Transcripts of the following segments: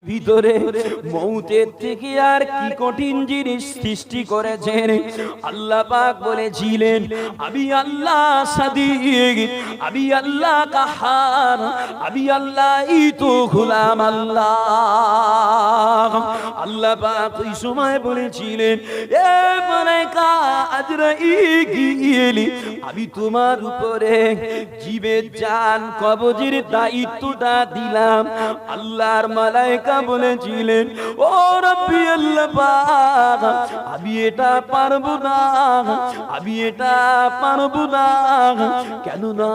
ভিতরে মউতের থেকে আর কি কঠিন জিনিস সৃষ্টি করেছেন আল্লাহ পাক বলেছিলেন আমি আল্লাহ সাদিক আমি আল্লাহ কাহার আমি আল্লাহই তো গোলাম আল্লাহ। আল্লাহ পাক ওই সময় বলেছিলেন এ মালায়েকা আজরাইল আমি তোমার উপরে জীবের জান কবজের দায়িত্বটা দিলাম। আল্লাহর মালায়েকা বলেছিলেন ও রব্বি আল্লাহ পাক আমি এটা পারবো না, আমি এটা পারবো না। কেন না?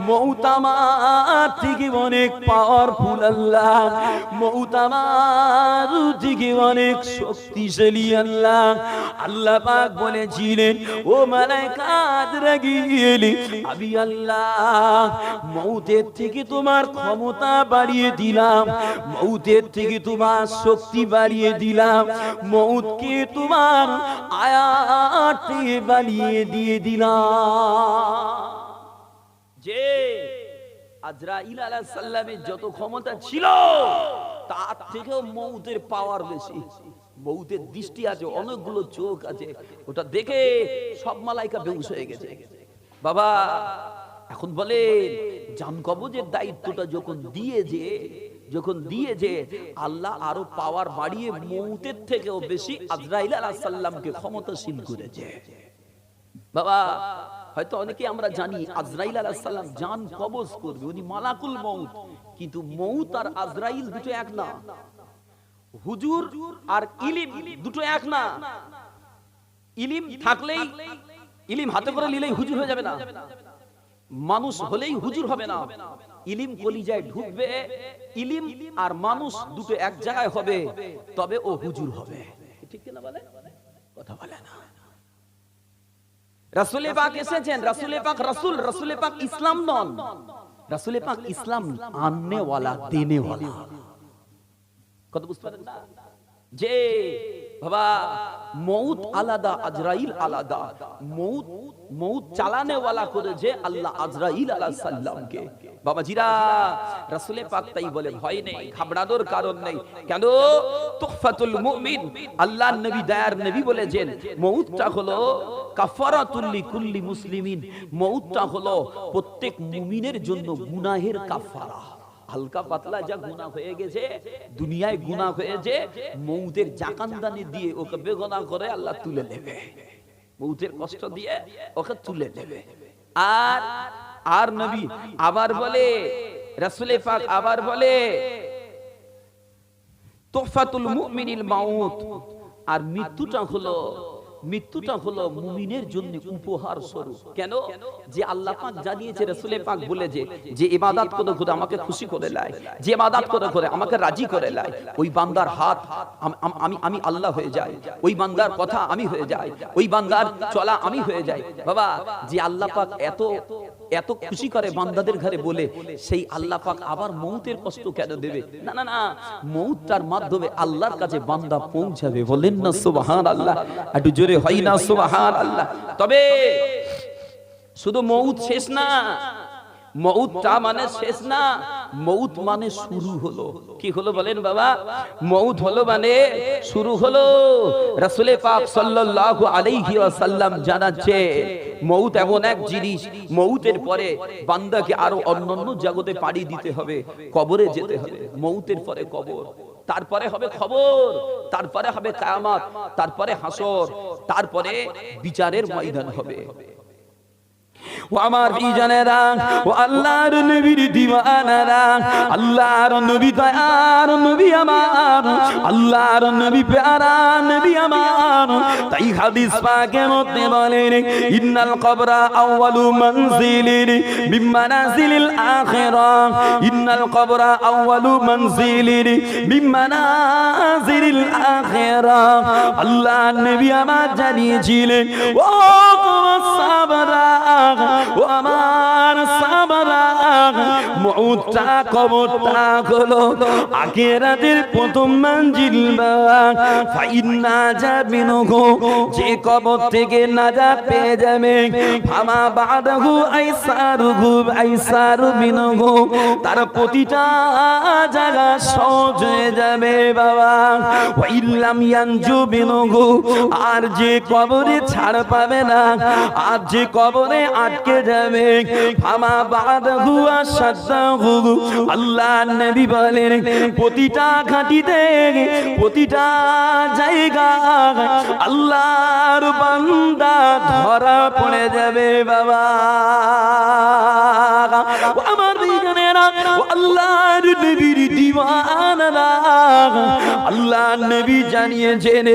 মউত আমার থেকে অনেক পাওয়ারফুল আল্লাহ, মউত আমার থেকে অনেক শক্তিশালী আল্লাহ। আল্লাহ পাক বলেছিলেন ও মালায়েকা আজরাইল আমি আল্লাহ মউতের থেকে তোমার ক্ষমতা বাড়িয়ে দিলাম, মউতের থেকে তোমার শক্তি বাড়িয়ে দিলাম, মউতকে তোমার আয়াতে বাড়িয়ে দিয়ে দিলাম। যে আজরাইল আলাইহিস সালামের যত ক্ষমতা ছিল তার থেকেও মউতের পাওয়ার বেশি। মউতের দৃষ্টি আছে, অনেকগুলো চোখ আছে, ওটা দেখে সব মালায়েকা বেহুশ হয়ে গেছে। বাবা এখন বলে জান কবজের দায়িত্বটা যখন দিয়েছে আল্লাহ আরো পাওয়ার বাড়িয়ে মউতের থেকেও বেশি আজরাইল আলাইহিস সালামকে ক্ষমতাশীল করেছে। বাবা হয়তো অনেকে আমরা জানি আজরাইল আলাইহিস সালাম জান কবজ করবে, উনি মালাকুল মউত, কিন্তু মউত আর আজরাইল দুটো এক না, হুজুর আর ইলিম দুটো এক না। ইলিম থাকলেই, ইলিম হাতে করে নিলেই হুজুর হয়ে যাবে না, মানুষ হলেই হুজুর হবে না। ইলিম কলিজায় ঢুকবে, ইলিম আর মানুষ দুটো এক জায়গায় হবে, তবে ও হুজুর হবে। ঠিক কি না বলে? কথা বলে না। রাসূলে পাক এসেছেন, রাসূলে পাক রাসূল, রাসূলে পাক ইসলাম নন, রাসূলে পাক ইসলাম আননে ওয়ালা দেনে ওয়ালা। কথা বুঝতে পারেন না? যে বাবা মউত আলাদা আজরাইল আলাদা, মউত চালানে ওয়ালা করেছে আল্লাহ আজরাইল আলাইহিস সালামকে। বাবাজিরা রাসূলে পাক তাই বলে ভয় নেই, ঘাবড়ানোর কারণ নেই। কেন? তুহফাতুল মুমিন আল্লাহর নবী দয়ার নবী বলেছেন মউতটা হলো কাফারাতুল লিকুল্লি মুসলিমিন, মউতটা হলো প্রত্যেক মুমিনের জন্য গুনাহের কাফারা। হালকা পাতলা যা গুনাহ হয়ে গেছে, দুনিয়ায় গুনাহ হয়েছে, মউতের জাকানদানি দিয়ে ওকে বেগুনাহ করে আল্লাহ তুলে নেবে, মউতের কষ্ট দিয়ে ওকে তুলে নেবে। আর নবী আবার বলে, রাসূলে পাক আবার বলে তুহফাতুল মুমিনিল মাউত, আর মৃত্যুটা হলো মুমিনের জন্য উপহার স্বরূপ। কেন? যে আল্লাহ পাক জানিয়েছে, রাসূলে পাক বলেছে যে ইবাদত করে আমাকে খুশি করে লাই, যে ইবাদত করে আমাকে রাজি করে লাই, ওই বান্দার হাত আমি আল্লাহ হয়ে যাই, ওই বান্দার কথা আমি হয়ে যাই, ওই বান্দার চলা আমি হয়ে যাই। বাবা যে আল্লাহ পাক এত খুশি করে বান্দাদের ঘরে বলে, সেই আল্লাহ পাক আবার মউতের কষ্ট কেন দেবে? না না না, মউতটার মাধ্যমে আল্লাহর কাছে বান্দা পৌঁছাবে। বলেন না সুবহানাল্লাহ, একটু জোরে হয় না সুবহানাল্লাহ। তবে শুধু মউত শেষ না, মউতটা মানে শেষ না, মউত মানে শুরু হলো। কি হলো বলেন বাবা? মউত হলো মানে শুরু হলো। রাসূলে পাক সাল্লাল্লাহু আলাইহি ওয়াসাল্লাম জানাচ্ছে মউত এমন এক জিনিস, মউতের পরে বান্দাকে আরো অন্যান্য জগতে পাড়ি দিতে হবে, কবরে যেতে হবে। মউতের পরে কবর, তারপরে হবে খবর, তারপরে হবে কিয়ামত, তারপরে হাসর, তারপরে বিচারের ময়দান হবে। ও আমার বিজানেরা, ও আল্লাহর নবীর দিওয়ানারা, আল্লাহর নবী দয়ার নবী আমার, আল্লাহর নবী প্যারা নবী আমার। তাই হাদিস পাকের মধ্যে বলেন ইন্নাল কবরা আউয়ালু মানজিলিন মিন মানাজিলিল আখিরাহ, ইন্নাল কবরা আউয়ালু মানজিলিন মিন মানাজিলিল আখিরাহ। আল্লাহর নবী আমার জানিয়েছিলেন ও সাহাবারা, ও আমার সাহাবারা, মউতটা কবরটা হলো আখিরাতের প্রথম মঞ্জিল বাবা। ফাইন্না যাবিনহু, যে কবর থেকে নাজাত পেয়ে যাবে, ফামা বাদাহু আইসারু মিনহু, তার প্রতিটা জায়গা সহজ হয়ে যাবে বাবা। ওয়া ইল্লাম ইয়ানজু মিনহু, আর যে কবরে ছাড় পাবে না, আর যে কবরে আটকে যাবে, ফামা বাদাহু আশাদ্দাহু, আল্লাহ নবী বলেন প্রতিটা ঘাটিতে প্রতিটা জায়গা আল্লাহর বান্দা ধরা পড়ে যাবে বাবা। আমার বিজ্ঞানেরা আল্লাহর নবীর দিওয়ানারা, আল্লাহ নবী জানিয়েছেন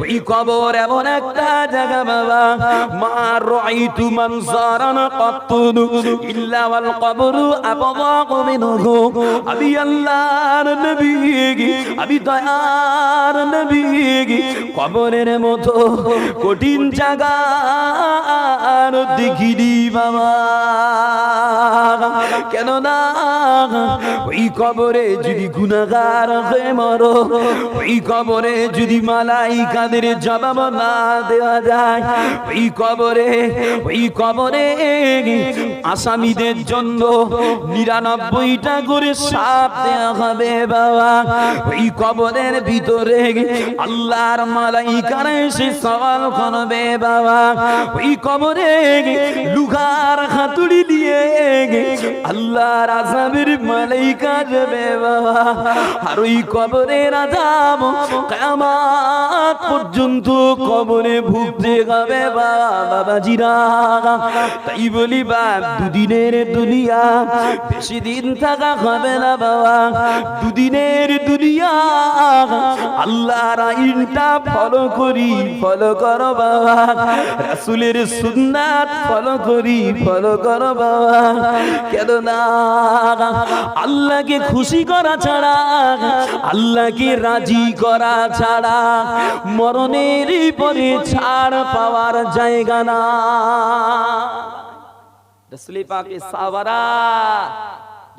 ওই কবর এমন একটা জায়গা বাবা, মা রাআইতু মানজারান কাত্তু ইল্লা ওয়াল কবরু আবদাকু মিনহু। আমি আল্লাহর নবী, আমি দয়ার নবী, কবরের মতো কঠিন জায়গা আর দেখিনি বাবা। কেন না ওই কবরে যদি গুনাহগার হয়ে মরো, ওই কবরে যদি মালাইকাদের জবাব না দেওয়া যায়, ওই কবরে আসামিদের জন্য 99টা করে সাপ দেওয়া হবে বাবা। ওই কবরের ভিতরে আল্লাহর মালাইকারা এসে সওয়াল করবে বাবা। ওই কবরে লুগার হাতুড়ি দিয়ে আল্লাহর আযাবের মালাইকা যাবে বাবা। আর ওই কবরের আযাব কিয়ামত পর্যন্ত কবরে ভুগতে হবে বাবাজিরা। তাই বলি বাপ, দুদিনের দুনিয়া বেশি দিন থাকা হবে না বাবা। দুদিনের দুনিয়া আল্লাহর আইনটা ফলো করো বাবা। রাসূলের সুন্নাত ফলো করো বাবা। কেন না আল্লাহকে খুশি করা ছাড়া, আল্লাহকে রাজি করা ছাড়া মরণের পরে ছাড় পাওয়ার জায়গা না। রাসূল পাকের সাহাবারা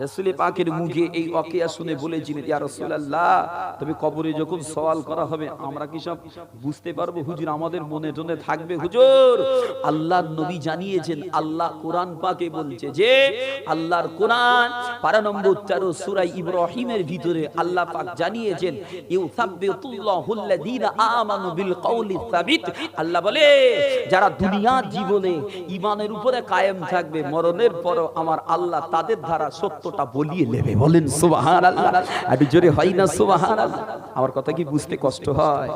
রাসূল পাকের মুখে এই ওয়াকিয়া শুনে বলেছিলেন, ইয়া রাসূলুল্লাহ, তবে কবরে যখন সওয়াল করা হবে আমরা কি সব বুঝতে পারবো হুজুর? আমাদের মনে টনে থাকবে হুজুর? আল্লাহর নবী জানিয়েছেন, আল্লাহ কোরআন পাকে বলছে যে আল্লাহর কোরআন পারা নম্বর 13 সূরা ইব্রাহিমের ভিতরে আল্লাহ পাক জানিয়েছেন, ইউসাব্বিতুল্লাহুল্লাযীনা আমানু বিল কওলি সাবিত। আল্লাহ বলে যারা দুনিয়ার জীবনে ঈমানের উপরে কায়েম থাকবে, মরণের পরও আমার আল্লাহ তাদের দ্বারা সত্যটা বলিয়ে নেবে। বলেন সুবহানাল্লাহ। একটু জোরে হয় না সুবহানাল্লাহ? আমার কথা কি বুঝতে কষ্ট হয়?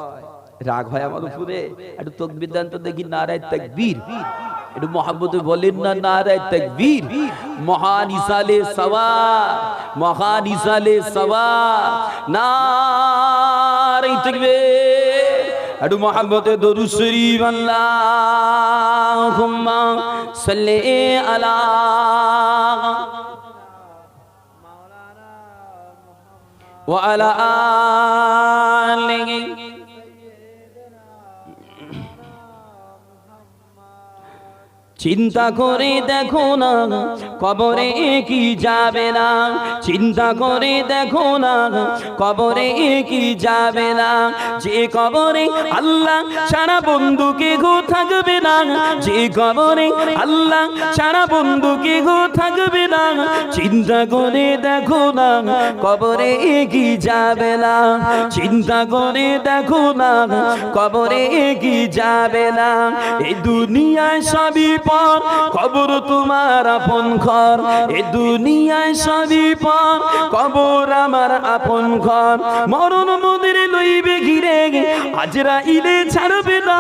রাগ হয় আমার উপরে? একটু তাকবীর দেন তো দেখি, নারায়ে তাকবীর। একটু মুহাব্বতে বলেন না, নারায়ে তাকবীর। মহান ইসালে সওয়াব, মহান ইসালে সওয়াব, নারায়ে তাকবীর। একটু মুহাব্বতে দরুদ শরীফ, আল্লাহুম্মা সাল্লি আলা ওয়া আলা আলিহি। চিন্তা করে দেখো না কবরে কি যাবে না, চিন্তা করে দেখো না কবরে কি যাবে না। যে কবরে আল্লাহ ছাড়া বন্ধুকে গো থাকবে না, যে কবরে আল্লাহ ছাড়া বন্ধুকে গো থাকবে না। চিন্তা করে দেখো না কবরে কি যাবে না, চিন্তা করে দেখো না কবরে কি যাবে না। এই দুনিয়ায় সবই পর, কবর তোমার আপন ঘর। এই দুনিয়ায় সবই পর, কবর আমার আপন ঘর। মরণ মোদের লইবে ঘিরে, আজরাইলে ছাড়বে না।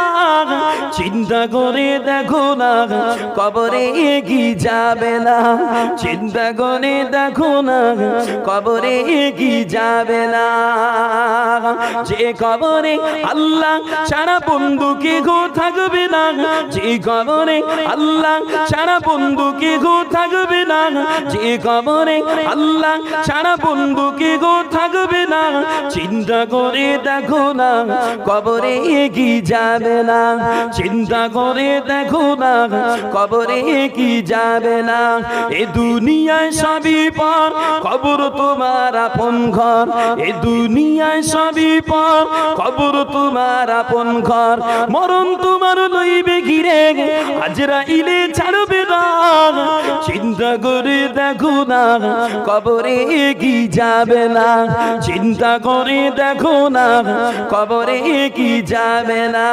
চিন্তা করে দেখো না কবরে কি যাবে না, চিন্তা করে দেখো না কবরে কি যাবে না। যে কবরে আল্লাহ ছাড়া বন্ধুকে গো থাকবে না, যে কবরে আল্লাহ ছাড়া বন্ধুকে গো থাকবে না, যে কবরে আল্লাহ ছাড়া বন্ধুকে গো থাকবে না, চিন্তা করে দেখো না কবরে কি যাবে না, চিন্তা করে দেখো না কবরে কি যাবে না। এ দুনিয়ায় সবই পর, কবর তোমার আপন ঘর, এ দুনিয়ায় সবই পর, কবর তোমার আপন ঘর। মরণ তোমার লইবে ঘিরে, আজরাইলে ছাড়বে না, চিন্তা করে দেখো না কবরে কি যাবে না, চিন্তা করে দেখো না কবরে কি যাবে না।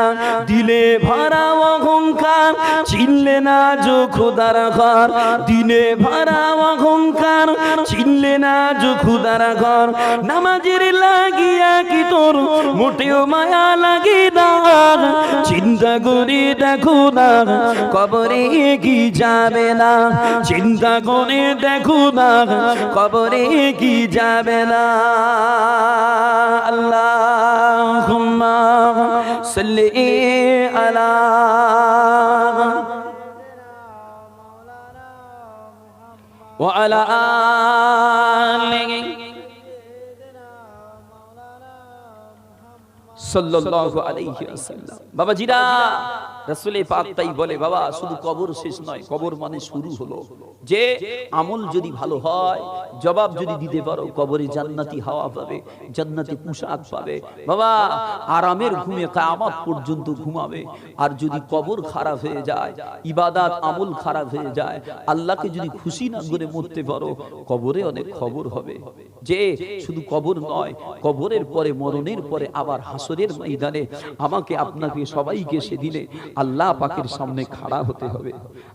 দিলে ভরা অহংকার, চিনলে না যো খোদার ঘর, দিলে ভরা অহংকার, চিনলে না যো খোদার ঘর। নামাজের লাগিয়া কি তোর মোটেও মায়া লাগে না, চিন্তা করে দেখো না কবরে কি যাবে না, চিন্তা করে দেখো না কবরে কি যাবে না। আল্লাহুম্মা সাল্লি আলা ওয়া আলা আলিহি সাল্লাল্লাহু আলাইহি ওয়াসাল্লাম। বাবাজিরা, রাসূল পাক তাই বলে, বাবা শুধু কবর শেষ নয়, কবর মানে শুরু হলো। যে আমল যদি ভালো হয়, জবাব যদি দিতে পারো, কবরে জান্নাতি হাওয়া পাবে, জান্নাতি পোশাক পাবে। বাবা আরামের ঘুমে কিয়ামত পর্যন্ত ঘুমাবে। আর যদি কবর খারাপ হয়ে যায়, ইবাদত আমল খারাপ হয়ে যায়, আল্লাহকে যদি খুশি না করে মরতে পারো, কবরে অনেক খবর হবে। যে শুধু কবর নয়, কবরের পরে, মরণের পরে আবার হাসরের ময়দানে আমাকে আপনাকে সবাইকে সেদিনে আল্লাহ পাকের সামনে খাড়া হতে হবে।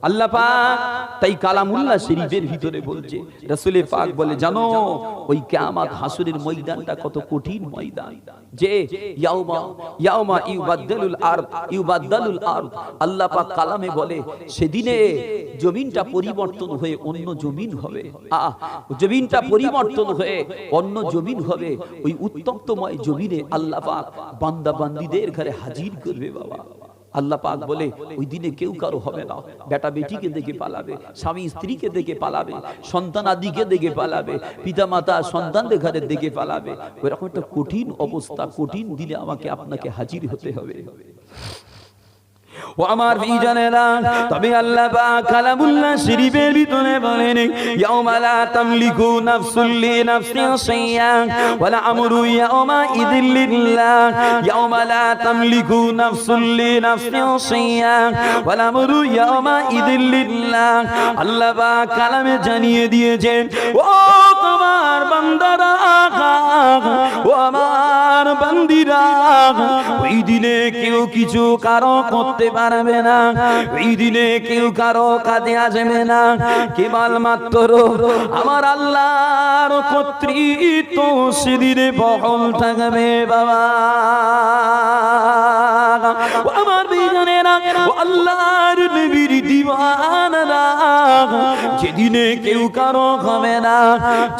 আল্লাহ পাক তাই কালামুল্লাহ শরীফের ভিতরে বলছে, রাসূল পাক বলে, জানো ওই কিয়ামত হাসরের ময়দানটা কত কঠিন ময়দান। যে ইয়াউমা ইউবাদদালুল আরদ, আল্লাহ পাক কালামে বলে সেদিনে জমিনটা পরিবর্তন হয়ে অন্য জমিন হবে। জমিনটা পরিবর্তন হয়ে অন্য জমিন হবে। ওই উত্তপ্তময় জমিনে আল্লাহ পাক বান্দা বান্দীদের ঘরে হাজির করবে। বাবা আল্লাহ পাক বলে ওই দিনে কেউ কারো হবে না। বেটা বেটিকে দেখে পালাবে, স্বামী স্ত্রীকে দেখে পালাবে, সন্তান আদিকে দেখে পালাবে, পিতা মাতা সন্তানদের ঘরে দেখে পালাবে। ওইরকম একটা কঠিন অবস্থা, কঠিন দিনে আমাকে আপনাকে হাজির হতে হবে। ও আমার ভাইজানেরা, তবে আল্লাহ পাক কালামুল্লাহ শরীফের ভিতরে বলেন, ইয়াউমা লা তামলিকু নাফসুল লিনাফসিন শাইআন ওয়া লা আমরু ইয়াউমা ইযিল লিল্লাহ, ইয়াউমা লা তামলিকু নাফসুল লিনাফসিন শাইআন ওয়া লা আমরু ইয়াউমা ইযিল লিল্লাহ। আল্লাহ পাক কালামে জানিয়ে দিয়েছেন, ও তোমার বান্দারা, ও আমার বান্দিরা, ওই দিনে কেউ কিছু কারো করতে পারবে না, এই দিনে কেউ কারো কাজে আসবে না, কেবলমাত্র আমার আল্লাহর কর্তৃত্ব সেদিনে বহাল থাকবে। বাবা আমার বিজনেরা, আল্লাহর নবীর দিওয়ানারা, যেদিনে কেউ কারো হবে না,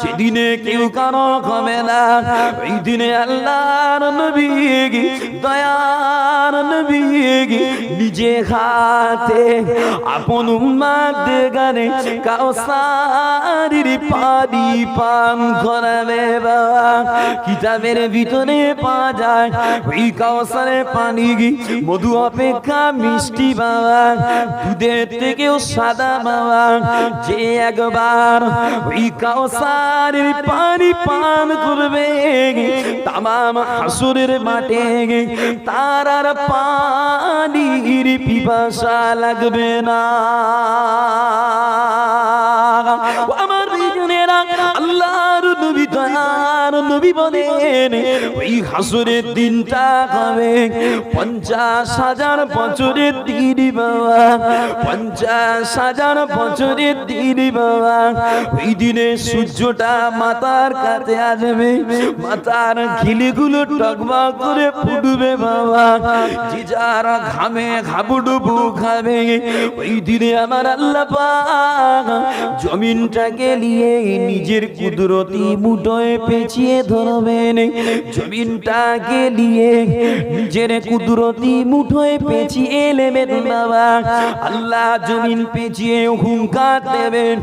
যেদিনে কেউ কারো হবে না, এই দিনে আল্লাহর নবী, দয়ার নবী নিজে হাতে আপন উম্মতদের গানে কাউসারের পানি পান করাবে। বাবা কিতাবের ভিতরে পাওয়া যায় ওই কাউসারের পানি মধু অপেক্ষা মিষ্টি। বাবা দুধের থেকেও সাদা। বাবা যে একবার ওই কাউসারের পানি পান করবে, তামাম হাসরের মাঠে তার আর পানির পিপাসা লাগবে না। আমার বিজনেরা, আল্লাহর নবী, দয়ার নবী বলেন, ওই হাসরের দিনটা হবে 50,000 বছরের দিন। বাবা 50,000 বছরের দিন। বাবা ওই দিনে সূর্যটা মাথার কাছে আসবে, মাথার খিলিগুলো টকবক করে ফুটবে। বাবা যে যার ঘামে হাবুডুবু খাবে। ওই দিনে আমার আল্লাহ পাক জমিনটাকে নিয়ে নিজের কুদরতি মুঠোয় পেঁচিয়ে ধরবেন। জমিনটাকে নিয়ে নিজের কুদরতি মুঠোয় পেঁচিয়ে নেবেন। বাবা আল্লাহ জমিন পেঁচিয়ে হুঙ্কার দেবেন,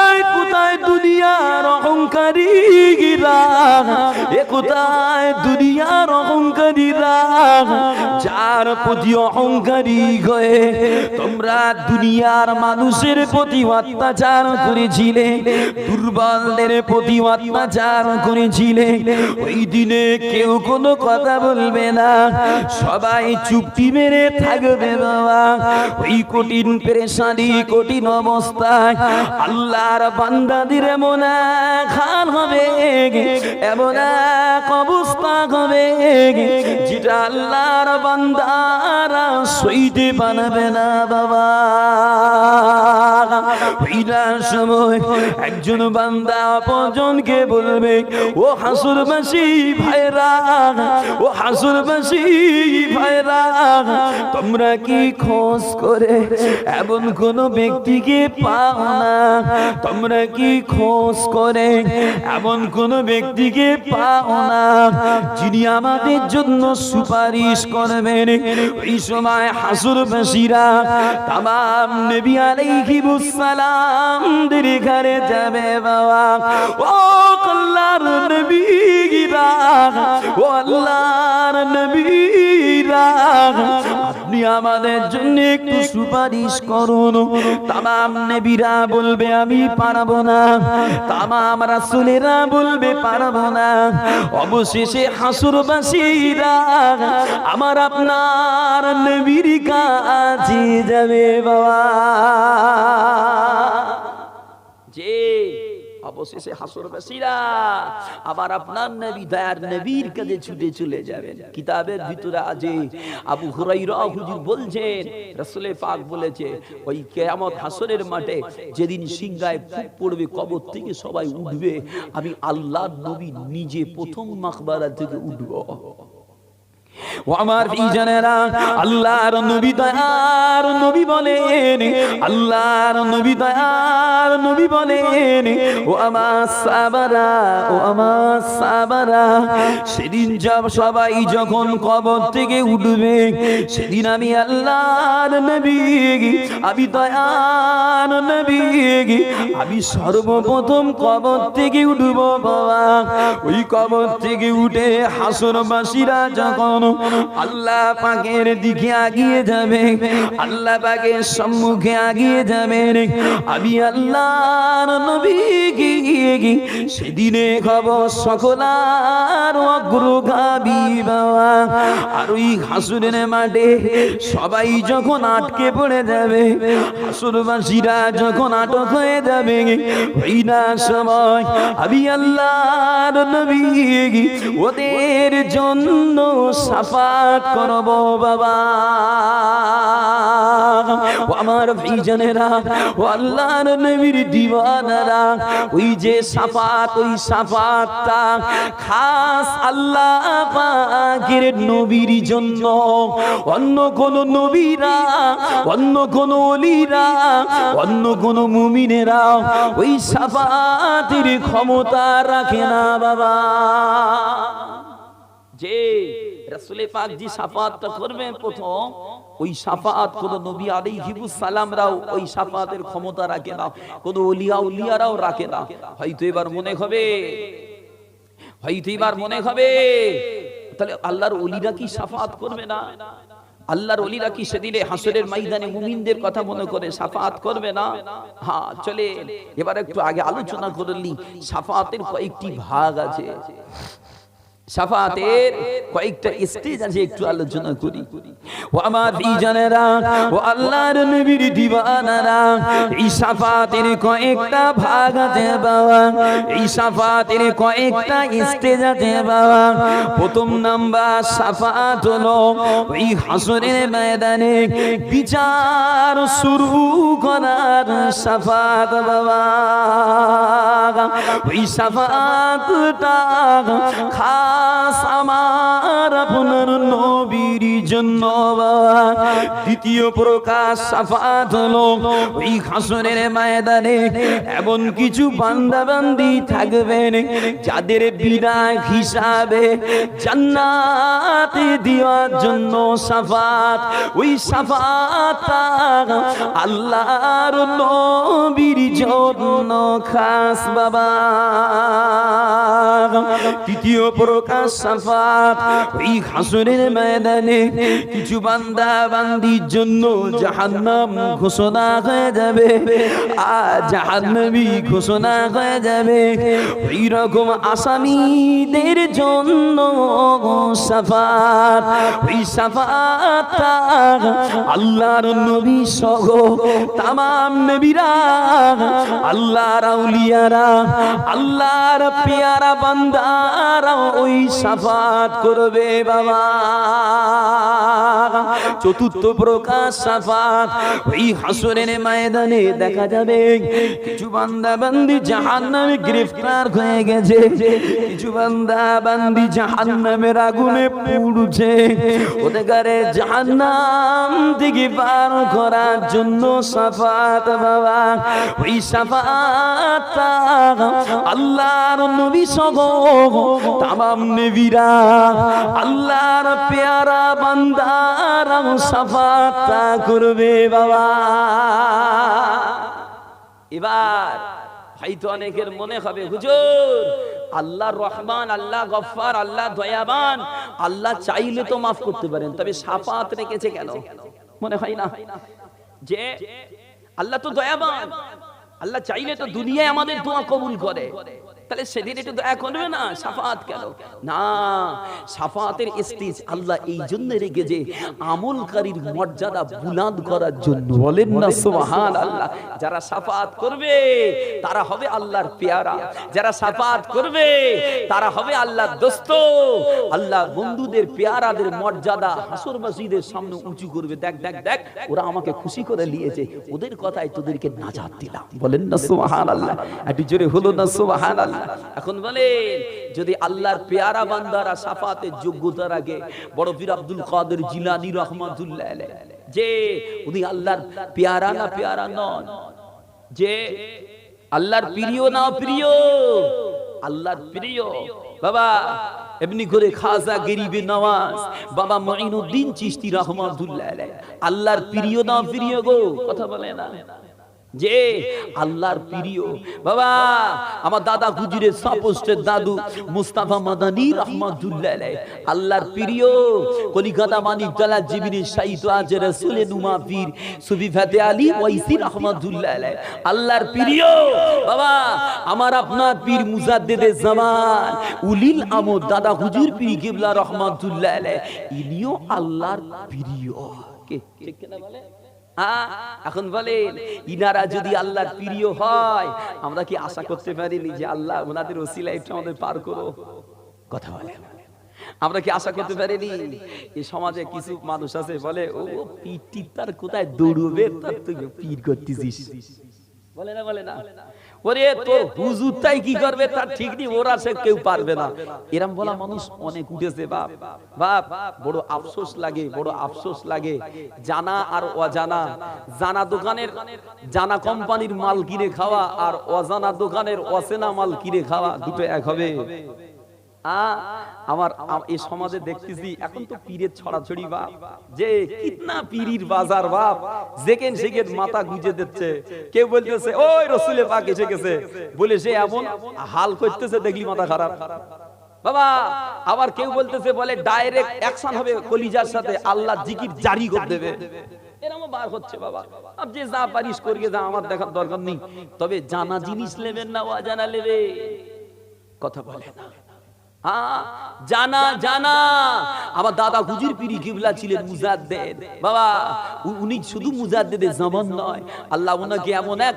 এই কোথায় দুনিয়ার অহংকারীরা, এ কোথায় দুনিয়ার অহংকারীরা, যার প্রতি অহংকারী হয়ে তোমরা দুনিয়ার মানুষের প্রতি অত্যাচার করেছিলে, দুর্বলদের প্রতি অত্যাচার করেছিলে, ওই দিনে কেউ কোনো কথা বলবে না, সবাই চুপটি মেরে থাকবে বাবা। ওই কঠিন পেরেশানি, কঠিন অবস্থায় আল্লাহর বান্দাদের এমন এক হাল হবে, এমন এক অবস্থা হবে, যেটা আল্লাহর বান্দারা সইতে পারবে না বাবা। ওইটার সময় একজন বান্দা অপরজনকে বলবে, ও হাসুরবাসী ভাইরা, ও হাসুরবাসী ভাইরা, তোমরা কি খোঁজ করে এমন কোন ব্যক্তিকে পাও না? তোমরা কি খোঁজ করে এমন কোন ব্যক্তিকে পাও না যিনি আমাদের জন্য সুপারিশ করবেন? ওই সময় হাসুরবাসীরা তামাম নবী আলাইহিস সালামদের ঘরে যাবে বাবা। ও আল্লাহর নবীরা, ও আল্লাহর নবীরা, আপনি আমাদের জন্য একটু সুপারিশ করুন। তামাম নবীরা বলবে আমি পারবো না, তামাম রাসূলেরা বলবে পারবো না। অবশেষে হাসুরবাসীরা আমার আপনার নবীর কাছে যাবে বাবা। যে অবশেষে হাসুরবাসীরা আবার আপনার নবী, দয়ার নবীর কাছে ছুটে চলে যাবেন। কিতাবের ভিতরে আছে, আবু হুরায়রা হুজুর বলছেন, রাসূল পাক বলেছে, ওই কিয়ামত হাসরের মাঠে যেদিন সিংহায় ফুঁক পড়বে, কবর থেকে সবাই উঠবে, আমি আল্লাহর নবী নিজে প্রথম মাকবারা থেকে উঠব। ও আমার ভাইজানেরা, আল্লাহর নবী দয়ার নবী বলেন, আল্লাহর নবী দয়ার নবী বলেন, ও আমার সাহাবারা, ও আমার সাহাবারা, সেদিন সবাই যখন কবর থেকে উঠবে, সেদিন আমি আল্লাহর নবী, আমি দয়ার নবী, আমি সর্বপ্রথম কবর থেকে উঠব বাবা। ওই কবর থেকে উঠে হাসরবাসীরা যখন আল্লাহ পাকের দিকে আগিয়ে যাবে, আল্লাহ পাকের সম্মুখে আগিয়ে যাবে, আমি আল্লাহর নবী সেদিনে খবর সকলার অগ্রগামী বাবা। আর ওই হাসরের মাঠে সবাই যখন আটকে পড়ে যাবে, হাসরবাসীরা যখন আটক হয়ে যাবে, ওই না সময় আমি আল্লাহর নবী ওদের জন্য সাফাত করব বাবা। ও আমার ভাইজানেরা, ও আল্লাহর নবীর দিওয়ানারা, ওই যে সাফাত, ওই সাফাতটা খাস আল্লাহ পাকের নবীর জন্য। অন্য কোন নবীরা, অন্য কোন ওলিরা, অন্য কোন মুমিনেরা ওই সাফাতের ক্ষমতা রাখে না বাবা। যে রাসূল পাক জি সাফাতটা করবেন প্রথম, ওই সাফাত কোন নবী আলাইহিস সালামরাও ওই সাফাতের ক্ষমতা রাখে না, কোন ওলিয়া উলিয়ারাও রাখে না। হয়তো এবার মনে হবে, হয়তো এবার মনে হবে, তাহলে আল্লাহর ওলিরা কি সাফাত করবে না? আল্লাহর ওলিরা কি সেদিনে হাসরের ময়দানে মুমিনদের কথা মনে করে সাফাত করবে না? হ্যাঁ, চলে এবার একটু আগে আলোচনা করলি, সাফাতের কয়েকটি ভাগ আছে, সাফাতের কয়েকটা স্টেজ আছে, একটু আলোচনা করি। ও আমার ভাইজানেরা, ও আল্লাহর নবীর দিওয়ানারা, এই সাফাতের কয়েকটা ভাগ আছে বাবা, এই সাফাতের কয়েকটা স্টেজ আছে বাবা। প্রথম নাম্বার সাফাত হলো ওই হাসরের ময়দানে বিচার শুরু করার সাফাত বাবা। ওই সাফাতটা খাস আমার আপনার নবীর জন্য বাবা দ্বিতীয় প্রকার শাফাত হলো ওই হাসরের ময়দানে এমন কিছু বান্দা বান্দি থাকবেন যাদের বিনা হিসাবে জান্নাতে দেওয়ার জন্য শাফাত ওই শাফাতটা আল্লাহর নবীর জন্য খাস বাবা তৃতীয় প্রকার শাফাত ওই হাসরের ময়দানে কিছু বান্দা বান্দির জন্য জাহান্নাম ঘোষণা হয়ে যাবে আর জাহান্নামী ঘোষণা হয়ে যাবে ওই রকম আসামীদের জন্য শাফাত ওই শাফাতটা আল্লাহর নবী সহ তামাম নবীরা আল্লাহর আউলিয়ারা আল্লাহর পেয়ারা বান্দারা ওই শাফাত করবে বাবা চতুর্থ প্রকার শাফাত ওই হাসরের ময়দানে দেখা যাবে কিছু বান্দা বান্দি জাহান্নামে গ্রেফতার হয়ে গেছে কিছু বান্দা বান্দি জাহান্নামের আগুনে পুড়ছে ওদেরকে জাহান্নাম থেকে পার করার জন্য শাফাত বাবা ওই শাফাতটা আল্লাহর নবী সহ তামাম নবীরা আল্লাহর পেয়ারা বান্দারা শাফাতটা করবে বাবা এবার হয়তো অনেকের মনে হবে হুজুর আল্লাহ রহমান আল্লাহ গফফার আল্লাহ দয়াবান আল্লাহ চাইলে তো মাফ করতে পারেন তবে শাফাত রেখেছে কেন মনে হয় না যে আল্লাহ তো দয়াবান আল্লাহ চাইলে তো দুনিয়ায় আমাদের দোয়া কবুল করে তাহলে সেদিন একটু দয়া করবে না শাফাত কেন না শাফাতের স্টেজ আল্লাহ এই জন্য রেখেছে আমলকারীর মর্যাদা বুলন্দ করার জন্য বলেন না সুবহানাল্লাহ যারা শাফাত করবে তারা হবে আল্লাহর পেয়ারা যারা শাফাত করবে তারা হবে আল্লাহর দোস্ত আল্লাহ বন্ধুদের পেয়ারাদের মর্যাদা হাসর মসজিদের সামনে উঁচু করবে দেখ দেখ দেখ ওরা আমাকে খুশি করে নিয়েছে ওদের কথায় তোদেরকে নাজাত দিলাম বলেন না সুবহানাল্লাহ একটু জোরে হলো না সুবহানাল্লাহ এখন বলেন যদি আল্লাহর পেয়ারা বান্দারা শাফাতের যোগ্যতা রাখে বড় পীর আব্দুল কাদের জিলানী রাহমাতুল্লাহ আলাইহি যে উনি আল্লাহর পেয়ারা না পেয়ারা নন যে আল্লাহর প্রিয় না প্রিয় আল্লাহর প্রিয় বাবা এমনি করে খাজা গরিবে নওয়াজ বাবা মুঈনুদ্দিন চিশতি রাহমাতুল্লাহ আলাইহি আল্লাহর প্রিয় না প্রিয় গো কথা বলে না যে আল্লাহর প্রিয় বাবা আমার দাদা হুজুরের সাপোস্টের দাদু মুস্তাফা মাদানী রাহমাতুল্লাহ আলাইহি আল্লাহর প্রিয় কলিকাতা মানিকতলা জিবিনী শাহীদ আজ রাসূল নুমা পীর সুফি ফাতে আলী ওয়াইসি রাহমাতুল্লাহ আলাইহি আল্লাহর প্রিয় বাবা আমার আপনার পীর মুজাদ্দিদে জামান উলিল আমর দাদা হুজুর পীর কিবলা রাহমাতুল্লাহ আলাইহি ইনিও আল্লাহর প্রিয় কে ঠিক কিনা বলে এখন বলেন ইনারা যদি আল্লাহর প্রিয় হয় আমরা কি আশা করতে পারিনি যে আল্লাহ ওনাদের ওসিলায় একটু আমাদের পার করো কথা বলে আমরা কি আশা করতে পারিনি এই সমাজে কিছু মানুষ আছে বলে ও পীরটি তার কোথায় দৌড়বে তার তুই পীর করতেছিস বলে না ওরে তোর হুজুরটাই কি করবে তার ঠিক নেই ওরা সে কেউ পারবে না এরকম বলা মানুষ অনেক উঠেছে বাপ বাপ বড় আফসোস লাগে জানা আর অজানা জানা দোকানের জানা কোম্পানির মাল কিনে খাওয়া আর অজানা দোকানের অচেনা মাল কিনে খাওয়া দুটো এক হবে আমার এই সমাজে দেখতেছি এখন তো পীরের ছড়াছড়ি বাপ যে কিতনা পীরির বাজার বাপ যেকেন সেকেন মাথা গুজে দিচ্ছে কেউ বলতেছে ওই রাসূলে পাক এসে গেছে বলে সে এমন হাল করতেছে দেখলি মাথা খারাপ বাবা আবার কেউ বলতেছে বলে ডাইরেক্ট অ্যাকশন হবে কলিজার সাথে আল্লাহ জিকির জারি করে দেবে এরকম বার হচ্ছে বাবা আপ যে যা পারিস করিয়ে যা আমার দেখার দরকার নেই তবে জানা জিনিস নেবেন না অজানা নেবে কথা বলে না জানা আমার দাদা হুজুর পীর কিবলা ছিলেন মুজাদ্দিদ বাবা উনি শুধু মুজাদ্দিদের জামান নয় আল্লাহ ওনাকে এমন এক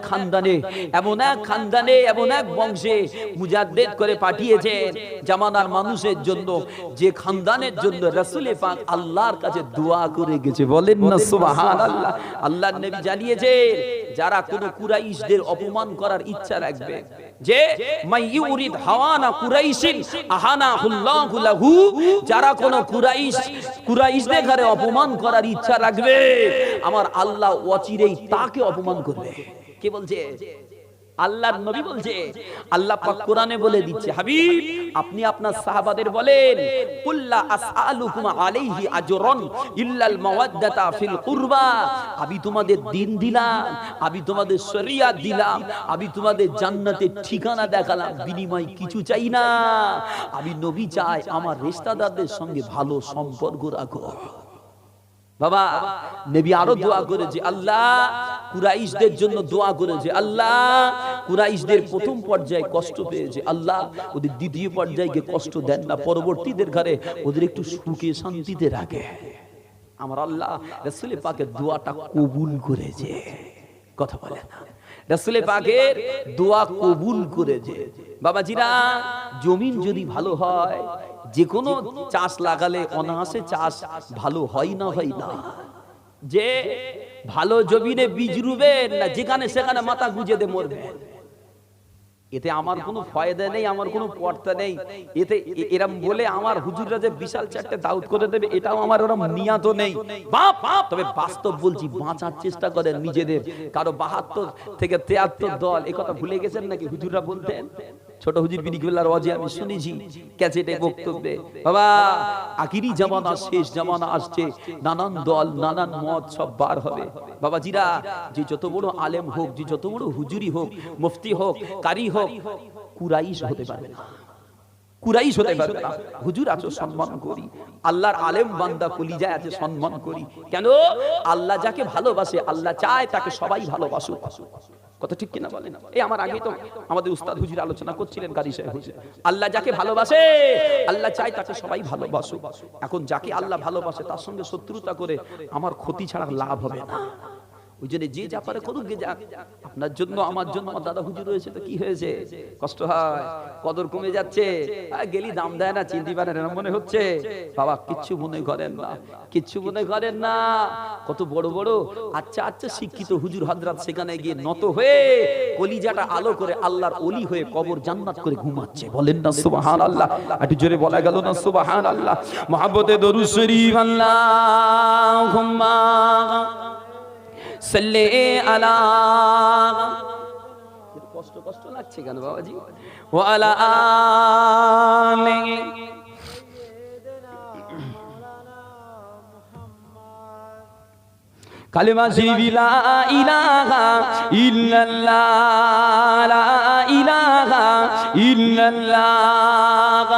খানদানে এমন এক বংশে মুজাদ্দিদ করে পাঠিয়েছেন জামানার মানুষের জন্য যে খানদানের জন্য রাসূল পাক আল্লাহর কাছে দোয়া করে গেছে বলেন না সুবহানাল্লাহ আল্লাহর নবী জানিয়েছেন যারা কোন কুরাইশদের অপমান করার ইচ্ছা রাখবে যে মাই ইউরিদ হাওয়ানা কুরাইশিন আহানাহুল্লাহু লাহু, যারা কোন কুরাইশদের ঘরে অপমান করার ইচ্ছা রাখবে আমার আল্লাহ অচিরেই তাকে অপমান করবে। কে বলছে? আল্লাহর নবী বলছে। আল্লাহ পাক কোরআনে বলে দিচ্ছে, হাবিব আপনি আপনার সাহাবাদের বলেন, কুল্লা আসআলুকুম আলাইহি আজরান ইল্লাল মাওয়াদ্দাতা ফিল কুরবা, আমি তোমাদের দিন দিলাম, আমি তোমাদের শরিয়াত দিলাম, আমি তোমাদের জান্নাতের ঠিকানা দেখালাম, বিনিময় কিছু চাই না। আমি নবী চাই আমার রিশতাদারদের সঙ্গে ভালো সম্পর্ক রাখো। বাবা নবী আরো দোয়া করেছে, আল্লাহ কুরাইশদের জন্য দোয়া করেছে, আল্লাহ কুরাইশদের প্রথম পর্যায়ে কষ্ট পেয়েছে, আল্লাহ ওদের দ্বিতীয় পর্যায়ে কষ্ট দেন না, পরবর্তীদের ঘরে ওদের একটু সুখে শান্তিতে রাখে। আমার আল্লাহ রাসূল পাকের দোয়াটা কবুল করেছে। কথা বলে না, রাসূল পাকের দোয়া কবুল করেছে। বাবাজিরা, জমিন যদি ভালো হয়, যে কোনো চাষ লাগালে অনায়াসে চাষ ভালো হয় না, হয় না। যে ভালো জমিনে বীজ রুবেন না, যেখানে সেখানে মাথা গুজে দিয়ে মরবে, এতে আমার কোনো ফায়দা নেই, আমার কোনো পর্তা নেই। এতে এরম বলে আমার হুজুররা যে বিশাল চারটে দাউদ করে দেবে, এটাও আমার ওরম নিয়াত নেই। বাপ তবে বাস্তব বলছি, বাঁচার চেষ্টা করেন নিজেদের। কারো 72 থেকে 73 দল, এই কথা ভুলে গেছেন নাকি? হুজুররা বলতেন, ছোট হুজুর বিনিকুল্লাহর ওয়াজে আমি শুনেছি, ক্যাসেটে বক্তব্যে, বাবা আখিরি জামানা, শেষ জামানা আসছে, নানান দল নানান মত সব বার হবে। বাবাজিরা, যে যত বড় আলেম হোক, যে যত বড় হুজুরি হোক, মুফতি হোক, কারি হোক, কুরাইশ হতে পারবে না, কুরাইশ হতে পারবে না। হুজুর আছো সম্মান করি, আল্লাহর আলেম বান্দা কলিজায় আছে সম্মান করি। কেন? আল্লাহ যাকে ভালোবাসে, আল্লাহ চায় তাকে সবাই ভালোবাসুক। কথা ঠিক কিনা বলেন? এই আমার আগে তো আমাদের উস্তাদ হুজুর আলোচনা করছিলেন, কারি সাহেব হুজুর, আল্লাহ যাকে ভালোবাসে আল্লাহ চায় তাকে সবাই ভালোবাসুক। এখন যাকে আল্লাহ ভালোবাসে তার সঙ্গে শত্রুতা করে আমার ক্ষতি ছাড়া লাভ হবে না। ওই জন্য যে যা পারে করুক, যাক। আপনার জন্য আমার জন্য আমার দাদা হুজুর রয়েছে, তো কি হয়েছে? কষ্ট হয়, কদর কমে যাচ্ছে, গেলি দাম দেয় না, চিনতে পারেন এরকম মনে হচ্ছে। বাবা কিচ্ছু মনে করেন না, কিচ্ছু মনে করেন না। কত বড় বড় আচ্ছা আচ্ছা শিক্ষিত হুজুর হযরত সেখানে গিয়ে নত হয়ে কলিজাটা আলো করে আল্লাহর ওলি হয়ে কবর জান্নাত করে ঘুমাচ্ছে। বলেন না সুবহানাল্লাহ? একটু জোরে বলা গেল না সুবহানাল্লাহ? মুহাব্বতে দরুদ শরীফ, আল্লাহুম্মা সাল্লি আলা, কষ্ট কষ্ট লাগছে কেন বাবাজি? ওয়া আলা আলি, কালেমা শরীফ, লা ইলাহা ইল্লাল্লাহ, লা ইলাহা ইল্লাল্লাহ।